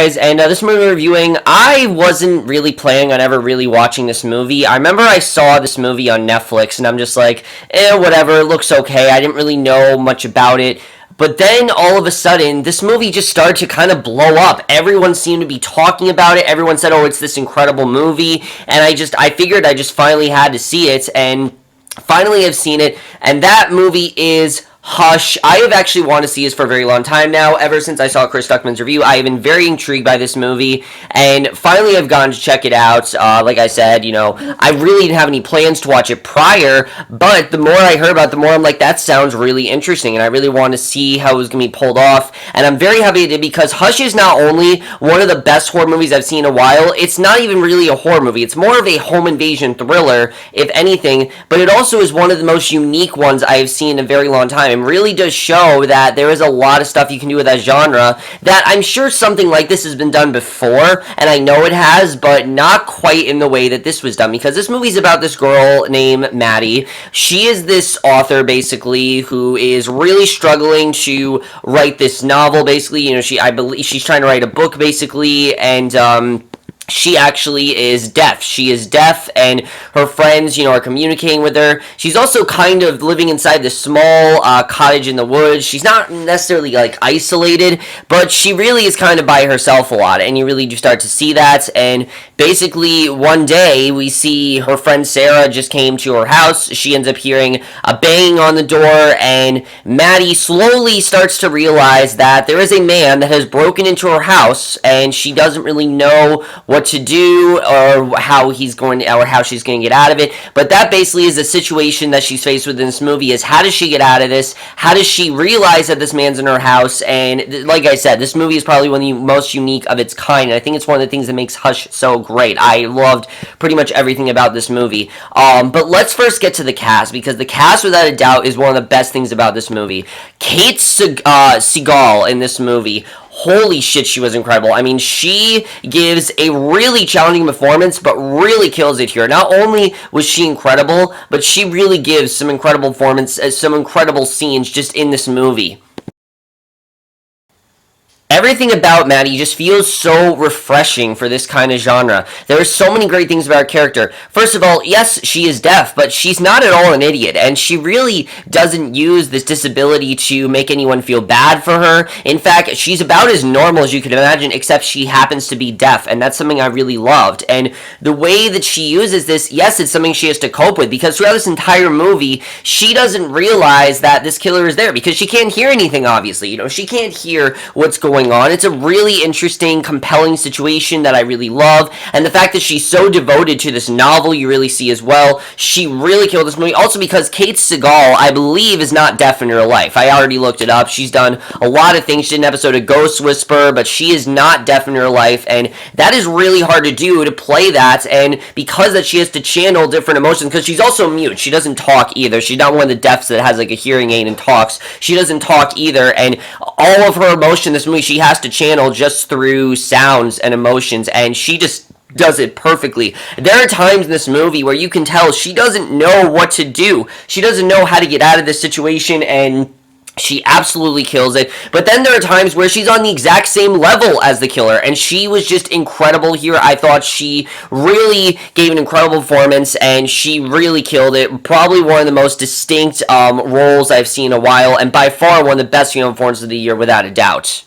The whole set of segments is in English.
guys, and this movie we're reviewing, I wasn't really planning on ever really watching this movie. I remember I saw this movie on Netflix, and I'm just like, whatever, it looks okay. I didn't really know much about it. But then all of a sudden, this movie just started to kind of blow up. Everyone seemed to be talking about it. Everyone said, "Oh, it's this incredible movie," and I figured I just finally had to see it, and finally I've seen it, and that movie is Hush. I have actually wanted to see this for a very long time now. Ever since I saw Chris Duckman's review, I have been very intrigued by this movie, and finally I've gone to check it out. Like I said, I really didn't have any plans to watch it prior, but the more I heard about it, the more I'm like, that sounds really interesting, and I really want to see how it was going to be pulled off, and I'm very happy it did, because Hush is not only one of the best horror movies I've seen in a while, it's not even really a horror movie. It's more of a home invasion thriller, if anything, but it also is one of the most unique ones I have seen in a very long time. And really does show that there is a lot of stuff you can do with that genre that I'm sure something like this has been done before, and I know it has, but not quite in the way that this was done, because this movie's about this girl named Maddie. She is this author, basically, who is really struggling to write this novel, basically. I believe she's trying to write a book, basically, and she actually is deaf. She is deaf, and her friends, are communicating with her. She's also kind of living inside this small cottage in the woods. She's not necessarily, isolated, but she really is kind of by herself a lot, and you really do start to see that. And basically, one day, we see her friend Sarah just came to her house. She ends up hearing a banging on the door, and Maddie slowly starts to realize that there is a man that has broken into her house, and she doesn't really know what to do, or how she's going to get out of it. But that basically is the situation that she's faced with in this movie, is how does she get out of this? How does she realize that this man's in her house? And like I said, this movie is probably one of the most unique of its kind, and I think it's one of the things that makes Hush so great. I loved pretty much everything about this movie. But let's first get to the cast, because the cast, without a doubt, is one of the best things about this movie. Kate Siegel in this movie, holy shit, she was incredible. I mean, she gives a really challenging performance, but really kills it here. Not only was she incredible, but she really gives some incredible performance, some incredible scenes just in this movie. Everything about Maddie just feels so refreshing for this kind of genre. There are so many great things about her character. First of all, yes, she is deaf, but she's not at all an idiot, and she really doesn't use this disability to make anyone feel bad for her. In fact, she's about as normal as you could imagine, except she happens to be deaf, and that's something I really loved. And the way that she uses this, yes, it's something she has to cope with, because throughout this entire movie, she doesn't realize that this killer is there, because she can't hear anything, obviously. She can't hear what's going on. It's a really interesting, compelling situation that I really love, and the fact that she's so devoted to this novel, you really see as well. She really killed this movie, also because Kate Siegel, I believe, is not deaf in real life. I already looked it up. She's done a lot of things. She did an episode of Ghost Whisperer, but she is not deaf in real life, and that is really hard to do, to play that, and because that she has to channel different emotions, because she's also mute. She doesn't talk either. She's not one of the deafs that has, a hearing aid and talks. She doesn't talk either, and all of her emotion in this movie, she has to channel just through sounds and emotions, and she just does it perfectly. There are times in this movie where you can tell she doesn't know what to do. She doesn't know how to get out of this situation, and she absolutely kills it. But then there are times where she's on the exact same level as the killer, and she was just incredible here. I thought she really gave an incredible performance, and she really killed it. Probably one of the most distinct roles I've seen in a while, and by far one of the best performances of the year, without a doubt.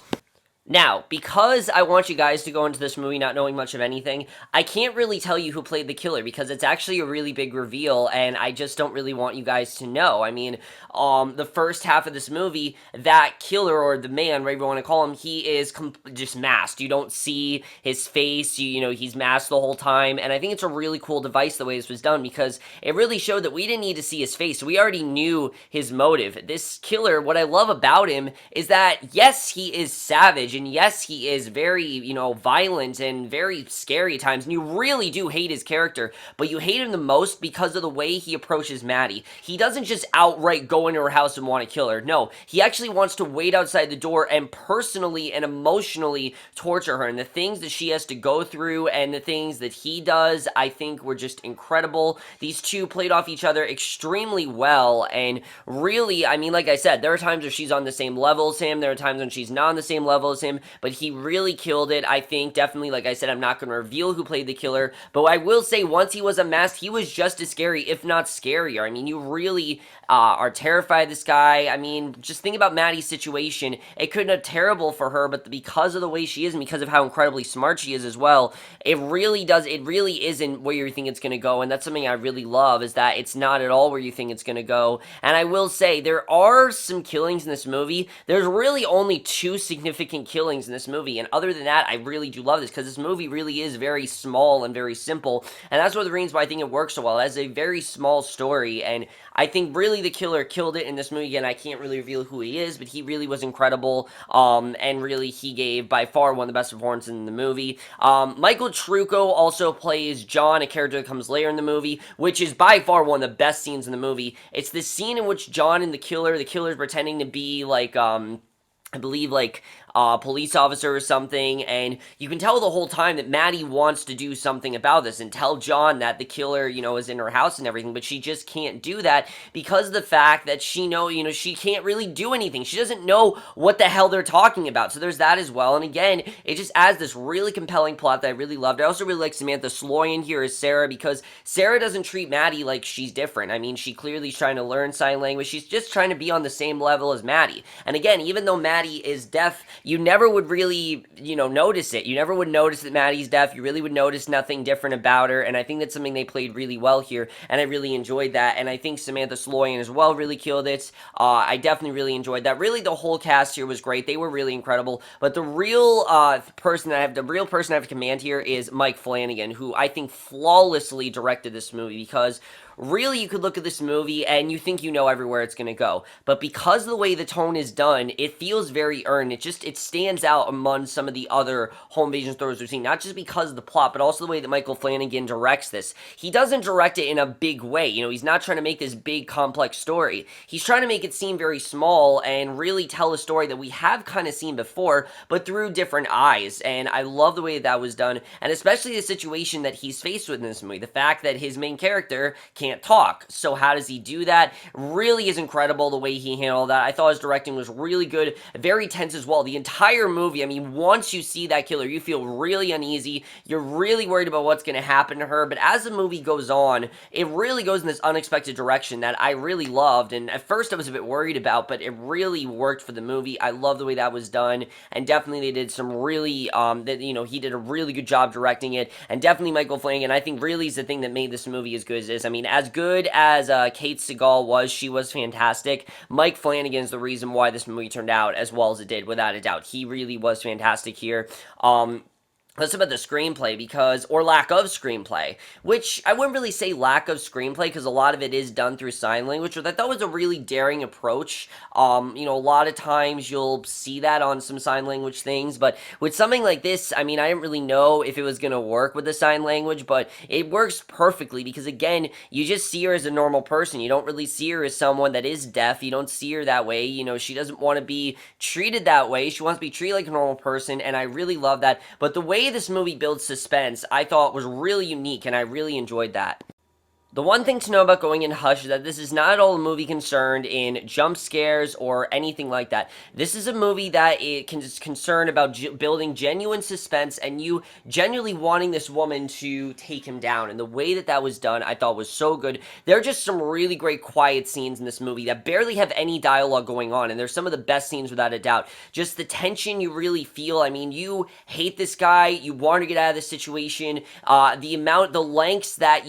Now, because I want you guys to go into this movie not knowing much of anything, I can't really tell you who played the killer, because it's actually a really big reveal, and I just don't really want you guys to know. I mean, the first half of this movie, that killer, or the man, whatever you want to call him, he is just masked. You don't see his face, he's masked the whole time, and I think it's a really cool device the way this was done, because it really showed that we didn't need to see his face. We already knew his motive. This killer, what I love about him is that, yes, he is savage, and yes, he is very, violent and very scary at times, and you really do hate his character, but you hate him the most because of the way he approaches Maddie. He doesn't just outright go into her house and want to kill her. No, he actually wants to wait outside the door and personally and emotionally torture her, and the things that she has to go through and the things that he does, I think were just incredible. These two played off each other extremely well, and really, I mean, like I said, there are times where she's on the same level as him, there are times when she's not on the same level as him, him, but he really killed it. I think definitely, like I said, I'm not going to reveal who played the killer, but I will say once he was unmasked, he was just as scary, if not scarier. I mean, you really are terrified of this guy. I mean, just think about Maddie's situation. It could have been terrible for her, but because of the way she is and because of how incredibly smart she is as well, it really isn't where you think it's going to go, and that's something I really love, is that it's not at all where you think it's going to go. And I will say, there are some killings in this movie. There's really only two significant killings in this movie, and other than that, I really do love this, because this movie really is very small and very simple, and that's one of the reasons why I think it works so well. It has a very small story, and I think really the killer killed it in this movie. Again, I can't really reveal who he is, but he really was incredible, and really he gave by far one of the best performances in the movie. Michael Trucco also plays John, a character that comes later in the movie, which is by far one of the best scenes in the movie. It's the scene in which John and the killer's pretending to be like, I believe, like, police officer or something, and you can tell the whole time that Maddie wants to do something about this and tell John that the killer, is in her house and everything, but she just can't do that because of the fact that she she can't really do anything. She doesn't know what the hell they're talking about, so there's that as well. And again, it just adds this really compelling plot that I really loved. I also really like Samantha Sloyan here as Sarah, because Sarah doesn't treat Maddie like she's different. I mean, she clearly is trying to learn sign language. She's just trying to be on the same level as Maddie. And again, even though Maddie is deaf, you never would really, notice it. You never would notice that Maddie's deaf. You really would notice nothing different about her, and I think that's something they played really well here, and I really enjoyed that, and I think Samantha Sloyan as well really killed it. I definitely really enjoyed that. Really, the whole cast here was great. They were really incredible, but the real person I have to command here is Mike Flanagan, who I think flawlessly directed this movie, because really, you could look at this movie and you think you know everywhere it's going to go. But because of the way the tone is done, it feels very earned. It stands out among some of the other home invasion stories we've seen. Not just because of the plot, but also the way that Michael Flanagan directs this. He doesn't direct it in a big way. He's not trying to make this big, complex story. He's trying to make it seem very small and really tell a story that we have kind of seen before, but through different eyes. And I love the way that was done, and especially the situation that he's faced with in this movie. The fact that his main character can't talk. So how does he do that? Really is incredible the way he handled that. I thought his directing was really good, very tense as well. The entire movie, I mean, once you see that killer, you feel really uneasy. You're really worried about what's going to happen to her, but as the movie goes on, it really goes in this unexpected direction that I really loved, and at first I was a bit worried about, but it really worked for the movie. I love the way that was done, and definitely they did some really, he did a really good job directing it, and definitely Michael Flanagan, I think, really is the thing that made this movie as good as this. I mean, as good as Kate Siegel was, she was fantastic. Mike Flanagan is the reason why this movie turned out as well as it did, without a doubt. He really was fantastic here. Let's talk about the screenplay, or lack of screenplay, which I wouldn't really say lack of screenplay, because a lot of it is done through sign language, which I thought was a really daring approach. A lot of times you'll see that on some sign language things, but with something like this, I mean, I didn't really know if it was going to work with the sign language, but it works perfectly, because again, you just see her as a normal person. You don't really see her as someone that is deaf. You don't see her that way. She doesn't want to be treated that way. She wants to be treated like a normal person, and I really love that. But the way this movie builds suspense, I thought was really unique, and I really enjoyed that. The one thing to know about going in Hush is that this is not at all a movie concerned in jump scares or anything like that. This is a movie that is concerned about building genuine suspense and you genuinely wanting this woman to take him down. And the way that that was done, I thought was so good. There are just some really great quiet scenes in this movie that barely have any dialogue going on, and they're some of the best scenes without a doubt. Just the tension you really feel. I mean, you hate this guy, you want to get out of this situation. The lengths that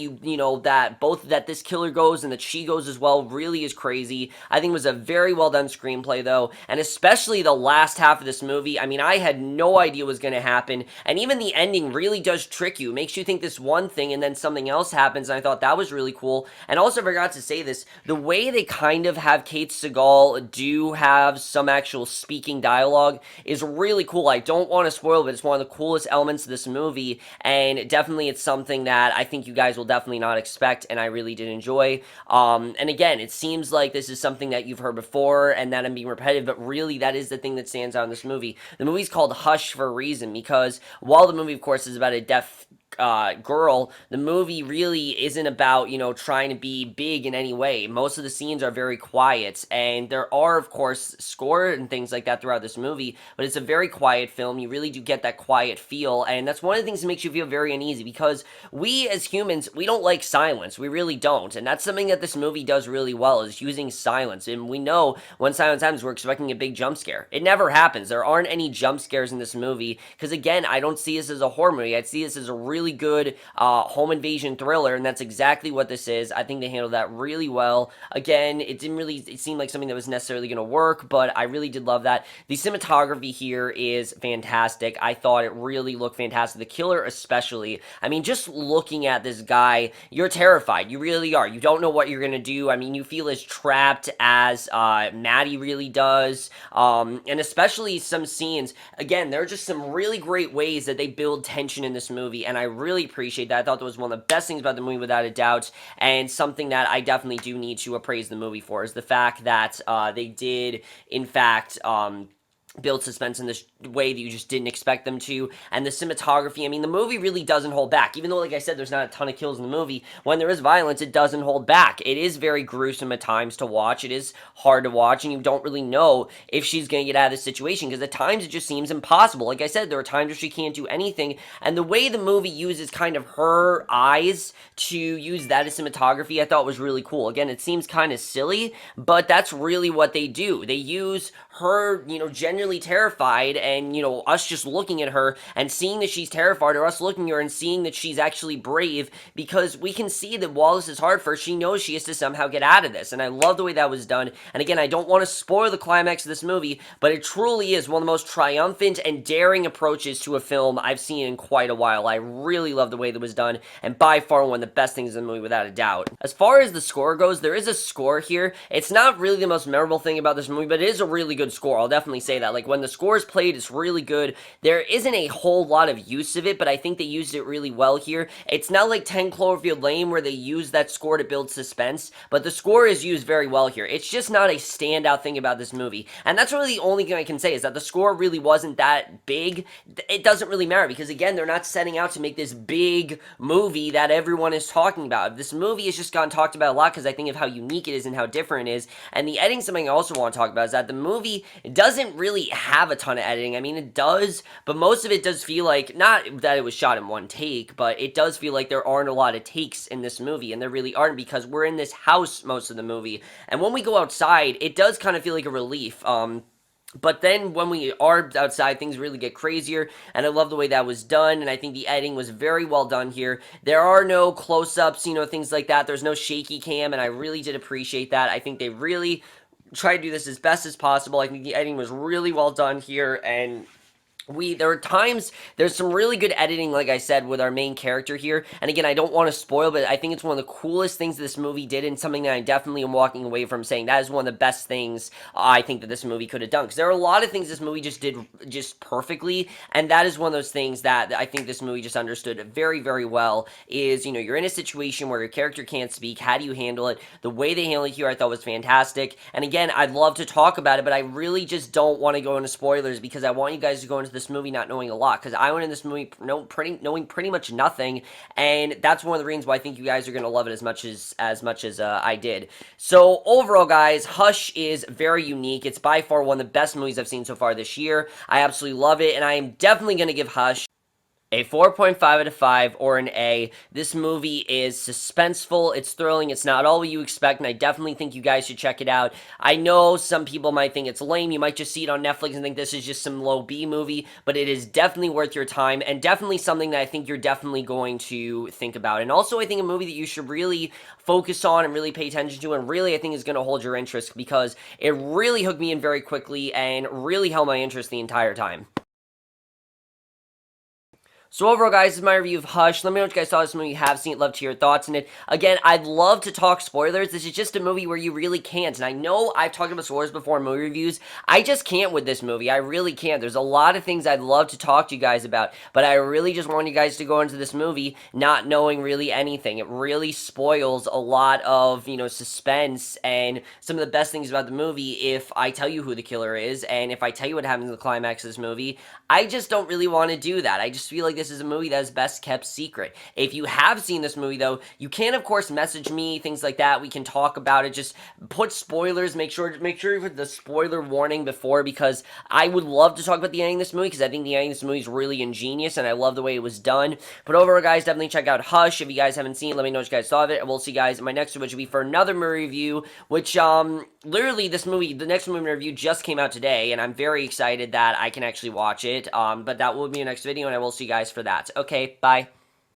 that this killer goes and that she goes as well really is crazy. I think it was a very well done screenplay though, and especially the last half of this movie. I mean, I had no idea what was going to happen, and even the ending really does trick you. It makes you think this one thing and then something else happens, and I thought that was really cool. And also, I forgot to say this, the way they kind of have Kate Siegel do have some actual speaking dialogue is really cool. I don't want to spoil it, but it's one of the coolest elements of this movie, and definitely it's something that I think you guys will definitely not expect, and I really did enjoy. And again, it seems like this is something that you've heard before and that I'm being repetitive, but really that is the thing that stands out in this movie. The movie's called Hush for a reason, because while the movie, of course, is about a deaf girl, the movie really isn't about, trying to be big in any way. Most of the scenes are very quiet, and there are, of course, score and things like that throughout this movie, but it's a very quiet film. You really do get that quiet feel, and that's one of the things that makes you feel very uneasy, because we as humans, we don't like silence. We really don't, and that's something that this movie does really well, is using silence. And we know when silence happens, we're expecting a big jump scare. It never happens. There aren't any jump scares in this movie, because again, I don't see this as a horror movie. I see this as a really good home invasion thriller, and that's exactly what this is. I think they handled that really well. Again, it seemed like something that was necessarily going to work, but I really did love that. The cinematography here is fantastic. I thought it really looked fantastic. The killer especially. I mean, just looking at this guy, you're terrified. You really are. You don't know what you're going to do. I mean, you feel as trapped as Maddie really does. And especially some scenes. Again, there are just some really great ways that they build tension in this movie, and I really appreciate that. I thought that was one of the best things about the movie, without a doubt, and something that I definitely do need to appraise the movie for is the fact that they did, in fact, build suspense in this way that you just didn't expect them to. And the cinematography, I mean, the movie really doesn't hold back. Even though, like I said, there's not a ton of kills in the movie, when there is violence, it doesn't hold back. It is very gruesome at times to watch. It is hard to watch, and you don't really know if she's going to get out of this situation, because at times it just seems impossible. Like I said, there are times where she can't do anything, and the way the movie uses kind of her eyes to use that as cinematography, I thought was really cool. Again, it seems kind of silly, but that's really what they do. They use her, genuinely terrified, and, us just looking at her and seeing that she's terrified, or us looking at her and seeing that she's actually brave, because we can see that while this is hard for her, she knows she has to somehow get out of this, and I love the way that was done. And again, I don't want to spoil the climax of this movie, but it truly is one of the most triumphant and daring approaches to a film I've seen in quite a while. I really love the way that was done, and by far one of the best things in the movie, without a doubt. As far as the score goes, there is a score here. It's not really the most memorable thing about this movie, but it is a really good score. I'll definitely say that. Like, when the score is played, it's really good. There isn't a whole lot of use of it, but I think they used it really well here. It's not like 10 Cloverfield Lane, where they use that score to build suspense, but the score is used very well here. It's just not a standout thing about this movie, and that's really the only thing I can say, is that the score really wasn't that big. It doesn't really matter, because again, they're not setting out to make this big movie that everyone is talking about. This movie has just gotten talked about a lot, because I think of how unique it is and how different it is. And the editing, something I also want to talk about, is that the movie doesn't really have a ton of editing. I mean, it does, but most of it does feel like, not that it was shot in one take, but it does feel like there aren't a lot of takes in this movie, and there really aren't, because we're in this house most of the movie, and when we go outside, it does kind of feel like a relief. But then when we are outside, things really get crazier, and I love the way that was done, and I think the editing was very well done here. There are no close-ups, things like that. There's no shaky cam, and I really did appreciate that. I think they really tried to do this as best as possible. I think the editing was really well done here, and there are times, there's some really good editing, like I said, with our main character here, and again, I don't want to spoil, but I think it's one of the coolest things this movie did, and something that I definitely am walking away from saying that is one of the best things I think that this movie could have done, because there are a lot of things this movie just did just perfectly, and that is one of those things that I think this movie just understood very, very well, is, you're in a situation where your character can't speak. How do you handle it? The way they handled it here, I thought was fantastic, and again, I'd love to talk about it, but I really just don't want to go into spoilers, because I want you guys to go into this movie not knowing a lot, because I went in this movie knowing pretty much nothing, and that's one of the reasons why I think you guys are going to love it as much as I did. So overall, guys, Hush is very unique. It's by far one of the best movies I've seen so far this year. I absolutely love it, and I am definitely going to give Hush a 4.5 out of 5, or an A. This movie is suspenseful, it's thrilling, it's not all you expect, and I definitely think you guys should check it out. I know some people might think it's lame, you might just see it on Netflix and think this is just some low B movie, but it is definitely worth your time, and definitely something that I think you're definitely going to think about. And also, I think a movie that you should really focus on and really pay attention to, and really I think is going to hold your interest, because it really hooked me in very quickly, and really held my interest the entire time. So overall, guys, this is my review of Hush. Let me know what you guys thought of this movie. You have seen it. Love to hear your thoughts on it. Again, I'd love to talk spoilers. This is just a movie where you really can't. And I know I've talked about spoilers before in movie reviews. I just can't with this movie. I really can't. There's a lot of things I'd love to talk to you guys about. But I really just want you guys to go into this movie not knowing really anything. It really spoils a lot of, suspense and some of the best things about the movie if I tell you who the killer is. And if I tell you what happens in the climax of this movie, I just don't really want to do that. I just feel like like this is a movie that is best kept secret. If you have seen this movie, though, you can, of course, message me, things like that. We can talk about it. Just put spoilers. Make sure you put the spoiler warning before, because I would love to talk about the ending of this movie, because I think the ending of this movie is really ingenious, and I love the way it was done. But overall, guys, definitely check out Hush. If you guys haven't seen it, let me know what you guys thought of it, and we'll see you guys in my next video, which will be for another movie review, which, literally, the next movie review just came out today, and I'm very excited that I can actually watch it, but that will be my next video, and I will see you guys for that. Okay, bye.